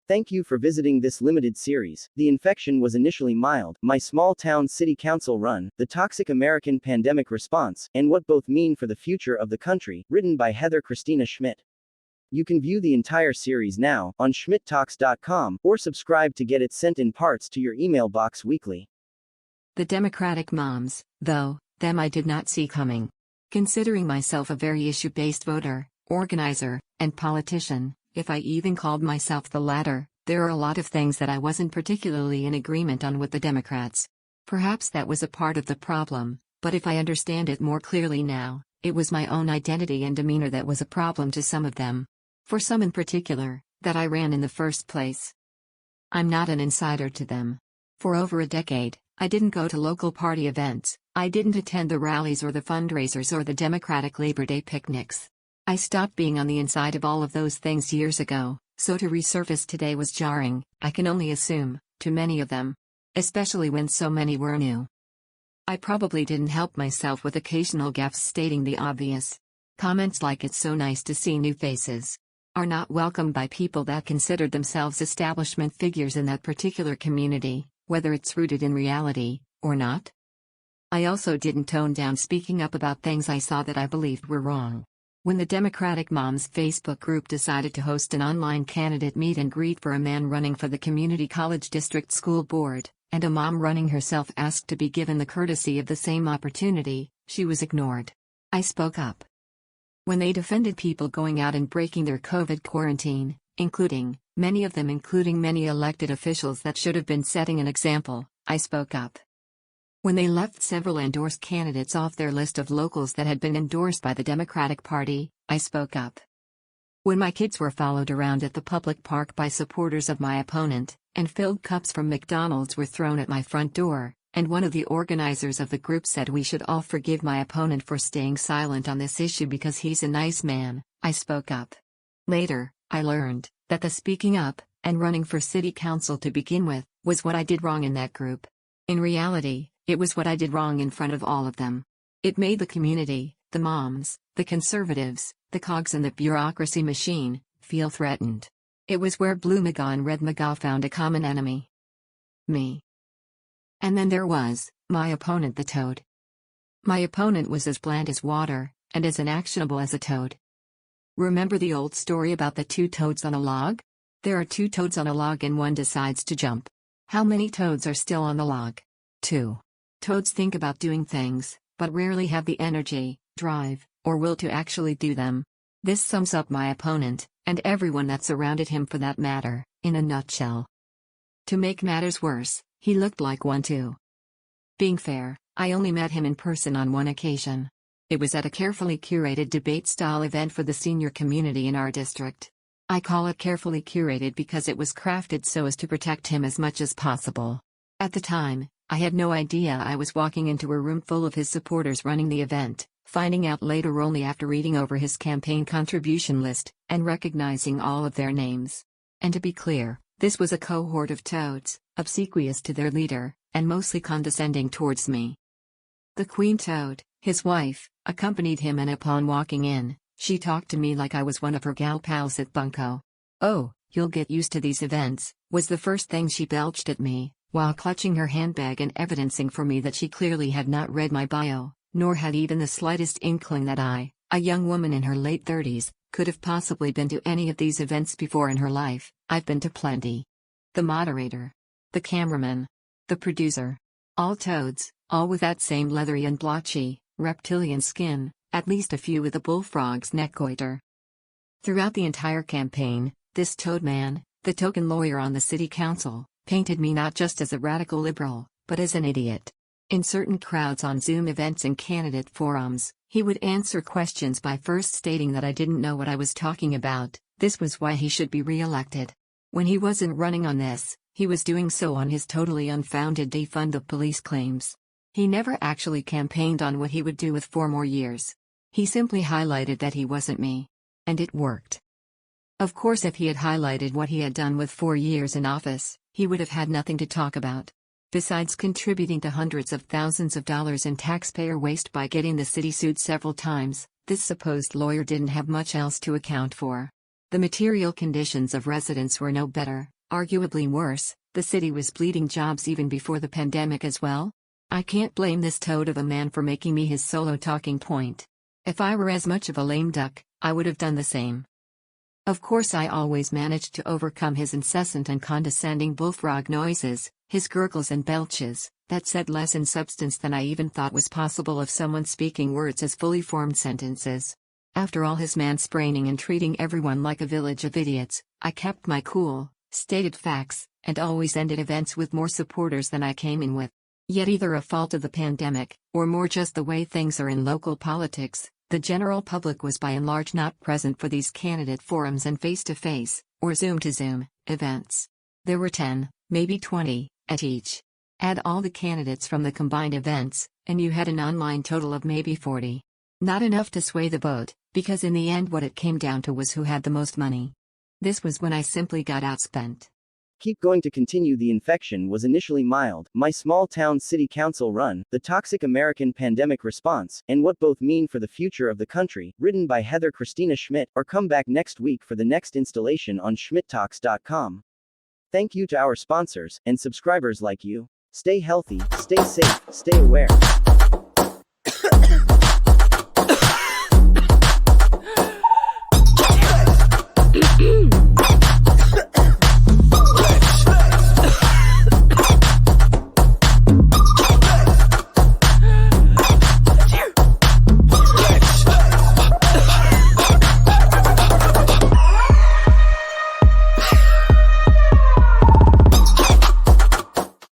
Thank you for visiting this limited series. The infection was initially mild, my small town city council run, the toxic American pandemic response, and what both mean for the future of the country, written by Heather Christina Schmidt. You can view the entire series now on schmidttalks.com or subscribe to get it sent in parts to your email box weekly. The Democratic moms, though, them I did not see coming. Considering myself a very issue-based voter, organizer, and politician, if I even called myself the latter, there are a lot of things that I wasn't particularly in agreement on with the Democrats. Perhaps that was a part of the problem, but if I understand it more clearly now, it was my own identity and demeanor that was a problem to some of them. For some in particular, that I ran in the first place. I'm not an insider to them. For over a decade, I didn't go to local party events, I didn't attend the rallies or the fundraisers or the Democratic Labor Day picnics. I stopped being on the inside of all of those things years ago, so to resurface today was jarring, I can only assume, to many of them. Especially when so many were new. I probably didn't help myself with occasional gaffes stating the obvious. Comments like "it's so nice to see new faces" are not welcomed by people that considered themselves establishment figures in that particular community, whether it's rooted in reality, or not. I also didn't tone down speaking up about things I saw that I believed were wrong. When the Democratic Moms Facebook group decided to host an online candidate meet and greet for a man running for the Community College District School Board, and a mom running herself asked to be given the courtesy of the same opportunity, she was ignored. I spoke up. When they defended people going out and breaking their COVID quarantine, many of them including many elected officials that should have been setting an example, I spoke up. When they left several endorsed candidates off their list of locals that had been endorsed by the Democratic Party, I spoke up. When my kids were followed around at the public park by supporters of my opponent, and filled cups from McDonald's were thrown at my front door, and one of the organizers of the group said we should all forgive my opponent for staying silent on this issue because he's a nice man, I spoke up. Later, I learned that the speaking up, and running for city council to begin with, was what I did wrong in that group. In reality, it was what I did wrong in front of all of them. It made the community, the moms, the conservatives, the cogs in the bureaucracy machine, feel threatened. It was where Blue MAGA and Red MAGA found a common enemy. Me. And then there was, my opponent the toad. My opponent was as bland as water, and as inactionable as a toad. Remember the old story about the two toads on a log? There are two toads on a log and one decides to jump. How many toads are still on the log? 2. Toads think about doing things, but rarely have the energy, drive, or will to actually do them. This sums up my opponent, and everyone that surrounded him for that matter, in a nutshell. To make matters worse, he looked like one too. Being fair, I only met him in person on one occasion. It was at a carefully curated debate-style event for the senior community in our district. I call it carefully curated because it was crafted so as to protect him as much as possible. At the time, I had no idea I was walking into a room full of his supporters running the event, finding out later only after reading over his campaign contribution list, and recognizing all of their names. And to be clear, this was a cohort of toads, obsequious to their leader, and mostly condescending towards me. The queen toad, his wife, accompanied him, and upon walking in, she talked to me like I was one of her gal pals at Bunko. "Oh, you'll get used to these events," was the first thing she belched at me, while clutching her handbag and evidencing for me that she clearly had not read my bio, nor had even the slightest inkling that I, a young woman in her late 30s, could have possibly been to any of these events before in her life. I've been to plenty. The moderator. The cameraman. The producer. All toads, all with that same leathery and blotchy, reptilian skin, at least a few with a bullfrog's neck goiter. Throughout the entire campaign, this toad man, the token lawyer on the city council, painted me not just as a radical liberal, but as an idiot. In certain crowds on Zoom events and candidate forums, he would answer questions by first stating that I didn't know what I was talking about. This was why he should be re-elected. When he wasn't running on this, he was doing so on his totally unfounded defund the police claims. He never actually campaigned on what he would do with 4 more years. He simply highlighted that he wasn't me. And it worked. Of course, if he had highlighted what he had done with 4 years in office, he would have had nothing to talk about. Besides contributing to hundreds of thousands of dollars in taxpayer waste by getting the city sued several times, this supposed lawyer didn't have much else to account for. The material conditions of residents were no better, Arguably worse, the city was bleeding jobs even before the pandemic as well. I can't blame this toad of a man for making me his solo talking point. If I were as much of a lame duck, I would have done the same. Of course, I always managed to overcome his incessant and condescending bullfrog noises, his gurgles and belches, that said less in substance than I even thought was possible of someone speaking words as fully formed sentences. After all his mansplaining and treating everyone like a village of idiots, I kept my cool, stated facts, and always ended events with more supporters than I came in with. Yet either a fault of the pandemic, or more just the way things are in local politics, the general public was by and large not present for these candidate forums and face-to-face, or Zoom-to-Zoom, events. There were 10, maybe 20, at each. Add all the candidates from the combined events, and you had an online total of maybe 40. Not enough to sway the vote, because in the end what it came down to was who had the most money. This was when I simply got outspent. Keep going to continue. The infection was initially mild, my small town city council run, the toxic American pandemic response, and what both mean for the future of the country, written by Heather Christina Schmidt, or come back next week for the next installation on schmidttalks.com. Thank you to our sponsors, and subscribers like you. Stay healthy, stay safe, stay aware.